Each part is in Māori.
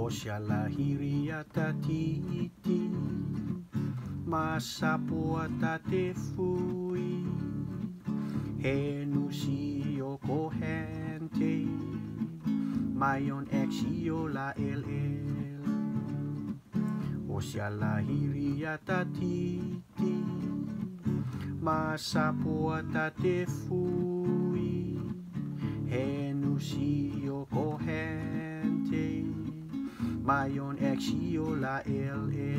Osialahiri atatiti Masapua tate fui Henusi o corrente Maion exio la LL Osialahiri atatiti Masapua tate fui Henusi o corrente Maion exio la LA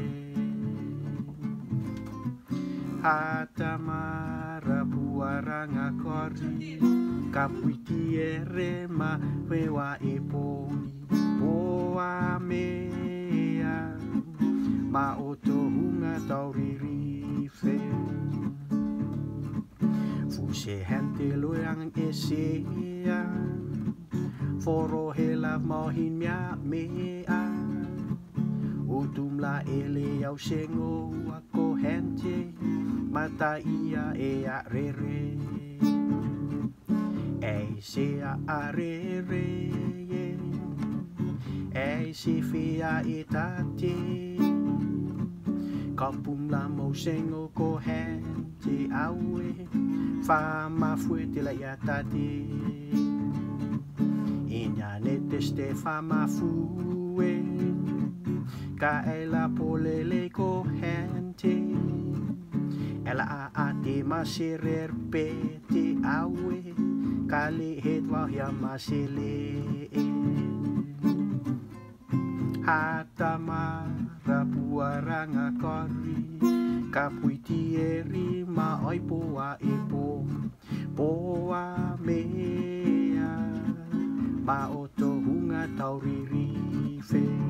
Hatamara puaranga kori Kapuitiere ma wewa eponi Poa mea Ma otohunga taurirife Fuse hente loyang esea Foro hela mohin mea mea Utum la ele au sengo ako hente Mata ia e a rere E se a rere E se fia e tate Kapum la mo sengo ko hente awe Fa ma fuete la ia tate Inya neteste fa ma fue Ka ela polele ko hente Ela a te maserer pete awe Kali het wahya masele Hatamara puaranga kori Kapuitieri ma oi poa epo Poa mea Ma oto hunga taurirife